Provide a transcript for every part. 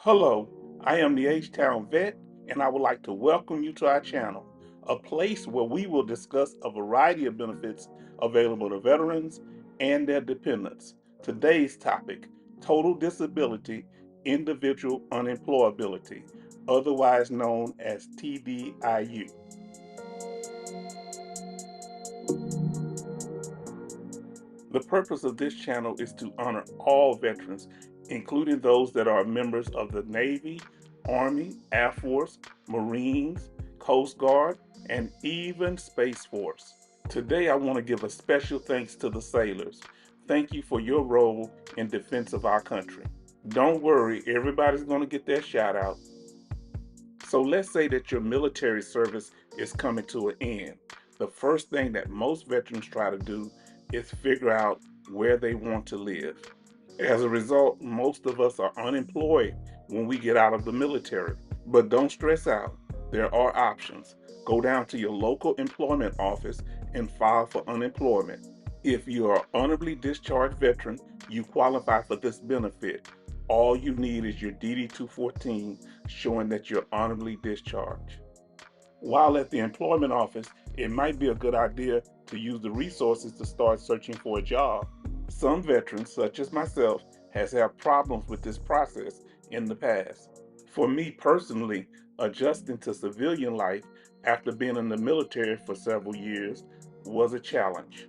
Hello, I am the H-Town Vet, and I would like to welcome you to our channel, a place where we will discuss a variety of benefits available to veterans and their dependents. Today's topic, total disability, individual unemployability, otherwise known as TDIU. The purpose of this channel is to honor all veterans, including those that are members of the Navy, Army, Air Force, Marines, Coast Guard, and even Space Force. Today, I want to give a special thanks to the sailors. Thank you for your role in defense of our country. Don't worry, everybody's going to get their shout out. So let's say that your military service is coming to an end. The first thing that most veterans try to do is figure out where they want to live. As a result, most of us are unemployed when we get out of the military. But don't stress out. There are options. Go down to your local employment office and file for unemployment. If you are an honorably discharged veteran, you qualify for this benefit. All you need is your DD-214 showing that you're honorably discharged. While at the employment office, it might be a good idea to use the resources to start searching for a job. Some veterans, such as myself, has had problems with this process in the past. For me personally, adjusting to civilian life after being in the military for several years was a challenge.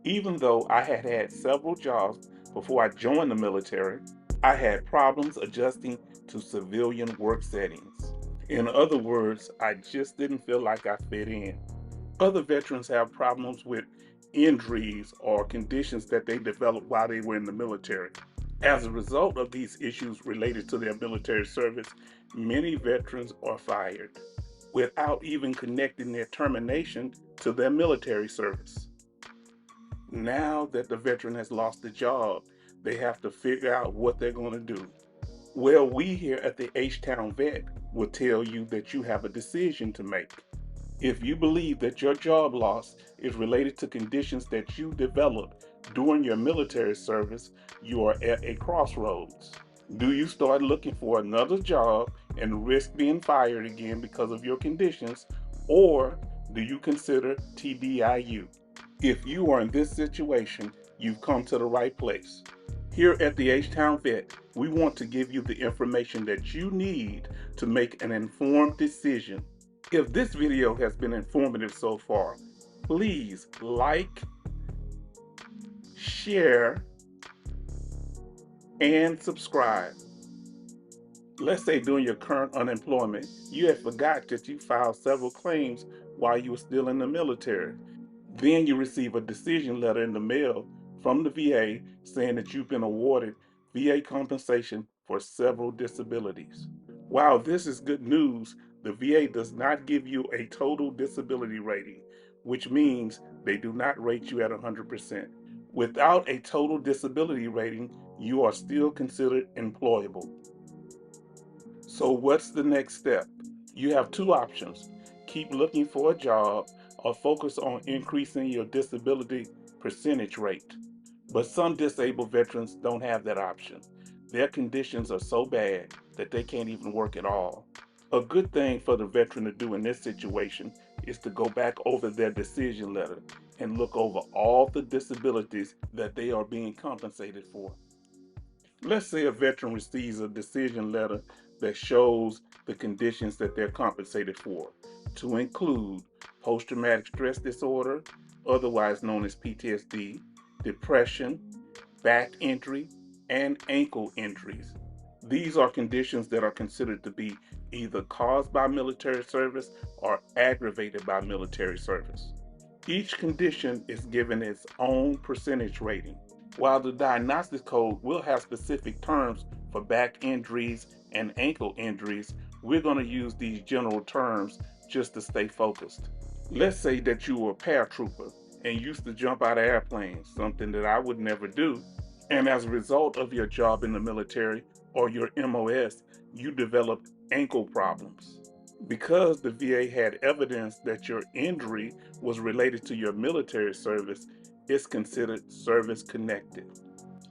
Even though I had had several jobs before I joined the military, I had problems adjusting to civilian work settings. In other words, I just didn't feel like I fit in. Other veterans have problems with injuries or conditions that they developed while they were in the military. As a result of these issues related to their military service, many veterans are fired without even connecting their termination to their military service. Now that the veteran has lost the job, they have to figure out what they're going to do. Well, we here at the H-Town Vet will tell you that you have a decision to make. If you believe that your job loss is related to conditions that you developed during your military service, you are at a crossroads. Do you start looking for another job and risk being fired again because of your conditions, or do you consider TDIU? If you are in this situation, you've come to the right place. Here at the H-Town Vet, we want to give you the information that you need to make an informed decision. If this video has been informative so far, please like, share, and subscribe. Let's say during your current unemployment, you had forgot that you filed several claims while you were still in the military. Then you receive a decision letter in the mail from the VA saying that you've been awarded VA compensation for several disabilities. While this is good news, the VA does not give you a total disability rating, which means they do not rate you at 100%. Without a total disability rating, you are still considered employable. So what's the next step? You have two options. Keep looking for a job or focus on increasing your disability percentage rate. But some disabled veterans don't have that option. Their conditions are so bad that they can't even work at all. A good thing for the veteran to do in this situation is to go back over their decision letter and look over all the disabilities that they are being compensated for. Let's say a veteran receives a decision letter that shows the conditions that they're compensated for, to include post-traumatic stress disorder, otherwise known as PTSD, depression, back injury, and ankle injuries. These are conditions that are considered to be either caused by military service or aggravated by military service. Each condition is given its own percentage rating. While the diagnostic code will have specific terms for back injuries and ankle injuries, we're going to use these general terms just to stay focused. Let's say that you were a paratrooper and used to jump out of airplanes, something that I would never do. And as a result of your job in the military or your MOS, you developed ankle problems. Because the VA had evidence that your injury was related to your military service, it's considered service connected.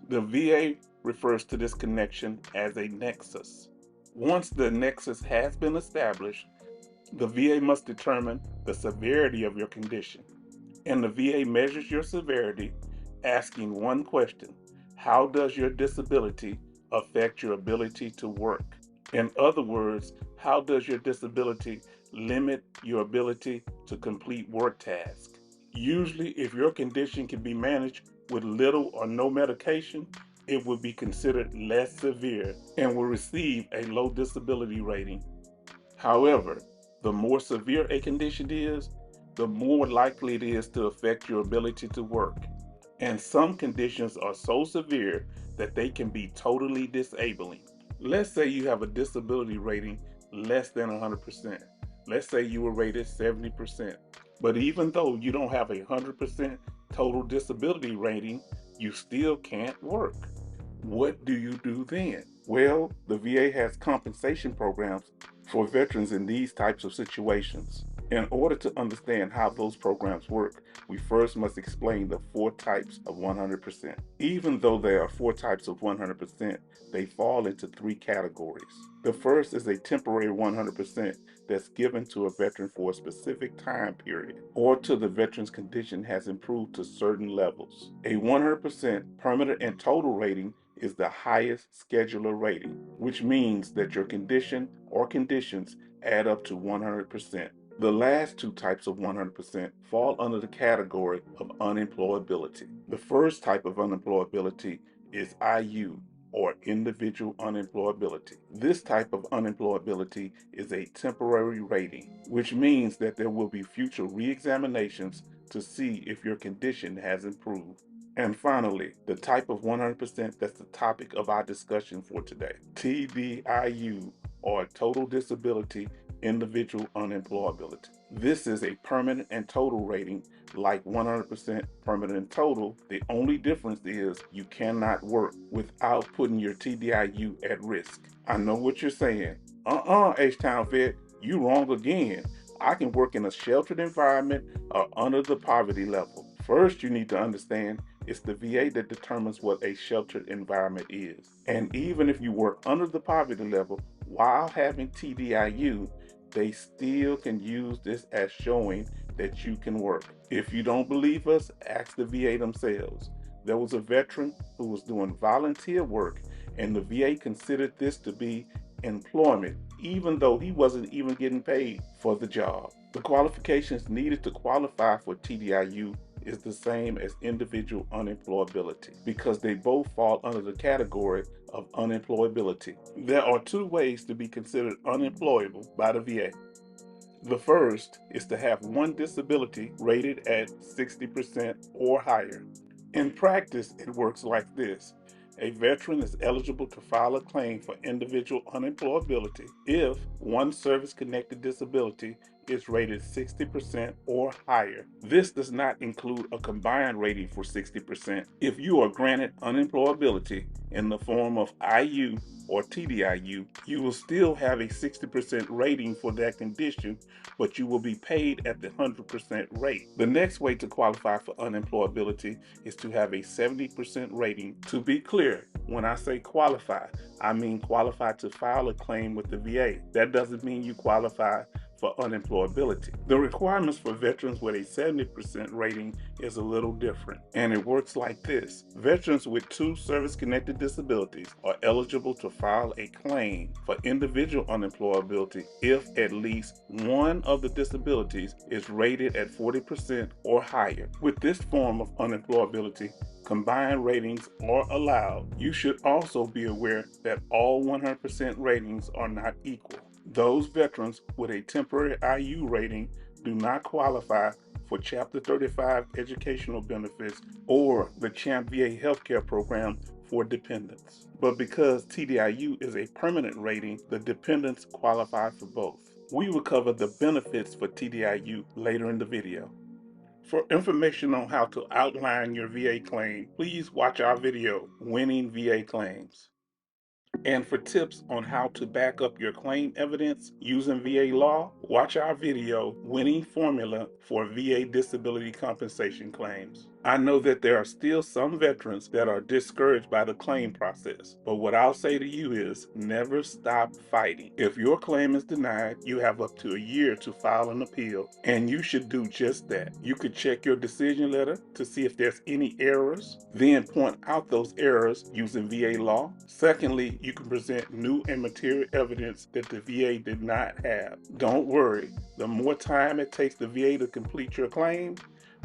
The VA refers to this connection as a nexus. Once the nexus has been established, the VA must determine the severity of your condition. And the VA measures your severity asking one question: how does your disability affect your ability to work? In other words, how does your disability limit your ability to complete work tasks? Usually, if your condition can be managed with little or no medication, it would be considered less severe and will receive a low disability rating. However, the more severe a condition is, the more likely it is to affect your ability to work. And some conditions are so severe that they can be totally disabling. Let's say you have a disability rating less than 100%. Let's say you were rated 70%. But even though you don't have a 100% total disability rating, you still can't work. What do you do then? Well, the VA has compensation programs for veterans in these types of situations. In order to understand how those programs work, we first must explain the four types of 100%. Even though there are four types of 100%, they fall into three categories. The first is a temporary 100% that's given to a veteran for a specific time period or till the veteran's condition has improved to certain levels. A 100% permanent and total rating is the highest scheduler rating, which means that your condition or conditions add up to 100%. The last two types of 100% fall under the category of unemployability. The first type of unemployability is IU, or individual unemployability. This type of unemployability is a temporary rating, which means that there will be future re-examinations to see if your condition has improved. And finally, the type of 100% that's the topic of our discussion for today, TDIU, or total disability individual unemployability. This is a permanent and total rating like 100% permanent and total. The only difference is you cannot work without putting your TDIU at risk. I know what you're saying. H-Town vet, you wrong again. I can work in a sheltered environment or under the poverty level. First, you need to understand it's the VA that determines what a sheltered environment is. And even if you work under the poverty level while having TDIU, they still can use this as showing that you can work. If you don't believe us, ask the VA themselves. There was a veteran who was doing volunteer work, and the VA considered this to be employment, even though he wasn't even getting paid for the job. The qualifications needed to qualify for TDIU is the same as individual unemployability because they both fall under the category of unemployability. There are two ways to be considered unemployable by the VA. The first is to have one disability rated at 60% or higher. In practice, it works like this. A veteran is eligible to file a claim for individual unemployability if one service-connected disability is rated 60% or higher. This does not include a combined rating for 60%. If you are granted unemployability in the form of IU or TDIU, you will still have a 60% rating for that condition, but you will be paid at the 100% rate. The next way to qualify for unemployability is to have a 70% rating. To be clear, when I say qualify, I mean qualify to file a claim with the VA. That doesn't mean you qualify for unemployability. The requirements for veterans with a 70% rating is a little different, and it works like this. Veterans with two service-connected disabilities are eligible to file a claim for individual unemployability if at least one of the disabilities is rated at 40% or higher. With this form of unemployability, combined ratings are allowed. You should also be aware that all 100% ratings are not equal. Those veterans with a temporary IU rating do not qualify for Chapter 35 educational benefits or the CHAMP VA healthcare program for dependents. But because TDIU is a permanent rating, the dependents qualify for both. We will cover the benefits for TDIU later in the video. For information on how to outline your VA claim, please watch our video, Winning VA Claims. And for tips on how to back up your claim evidence using VA law, watch our video, Winning Formula for VA Disability Compensation Claims. I know that there are still some veterans that are discouraged by the claim process, but what I'll say to you is never stop fighting. If your claim is denied, you have up to a year to file an appeal, and you should do just that. You could check your decision letter to see if there's any errors, then point out those errors using VA law. Secondly, you can present new and material evidence that the VA did not have. Don't worry, the more time it takes the VA to complete your claim,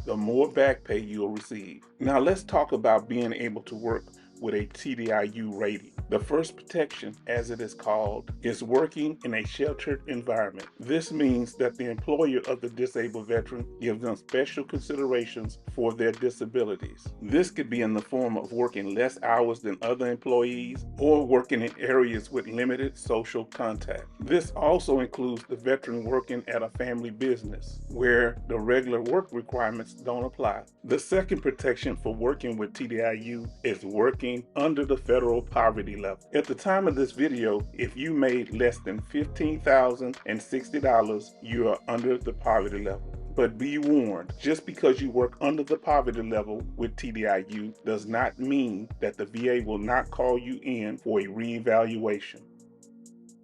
the more back pay you'll receive. Now let's talk about being able to work with a TDIU rating. The first protection, as it is called, is working in a sheltered environment. This means that the employer of the disabled veteran gives them special considerations for their disabilities. This could be in the form of working less hours than other employees or working in areas with limited social contact. This also includes the veteran working at a family business where the regular work requirements don't apply. The second protection for working with TDIU is working under the federal poverty level. At the time of this video, if you made less than $15,060, you are under the poverty level. But be warned, just because you work under the poverty level with TDIU does not mean that the VA will not call you in for a reevaluation.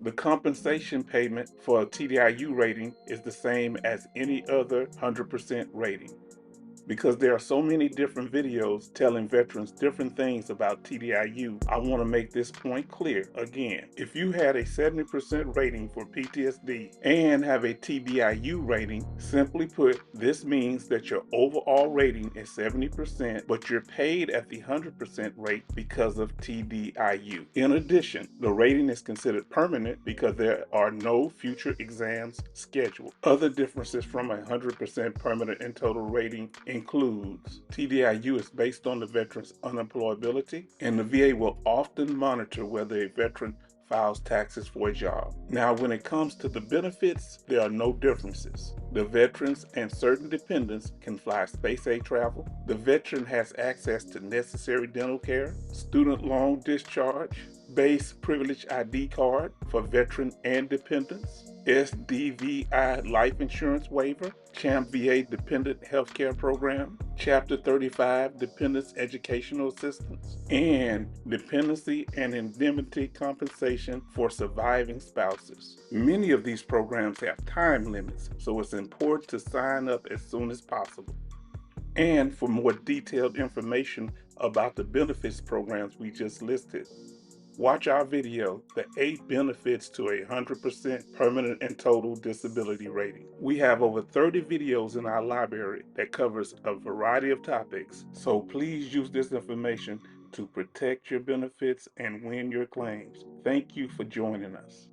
The compensation payment for a TDIU rating is the same as any other 100% rating. Because there are so many different videos telling veterans different things about TDIU, I want to make this point clear again. If you had a 70% rating for PTSD and have a TDIU rating, simply put, this means that your overall rating is 70%, but you're paid at the 100% rate because of TDIU. In addition, the rating is considered permanent because there are no future exams scheduled. Other differences from a 100% permanent and total rating includes TDIU is based on the veteran's unemployability, and the VA will often monitor whether a veteran files taxes for a job. Now, when it comes to the benefits, there are no differences. The veterans and certain dependents can fly space-age travel. The veteran has access to necessary dental care, student loan discharge, base privilege ID card for veteran and dependents, SDVI life insurance waiver, CHAMP VA dependent healthcare program, Chapter 35 dependents educational assistance, and dependency and indemnity compensation for surviving spouses. Many of these programs have time limits, so it's important to sign up as soon as possible. And for more detailed information about the benefits programs we just listed, watch our video, The 8 Benefits to a 100% Permanent and Total Disability Rating. We have over 30 videos in our library that covers a variety of topics, so please use this information to protect your benefits and win your claims. Thank you for joining us.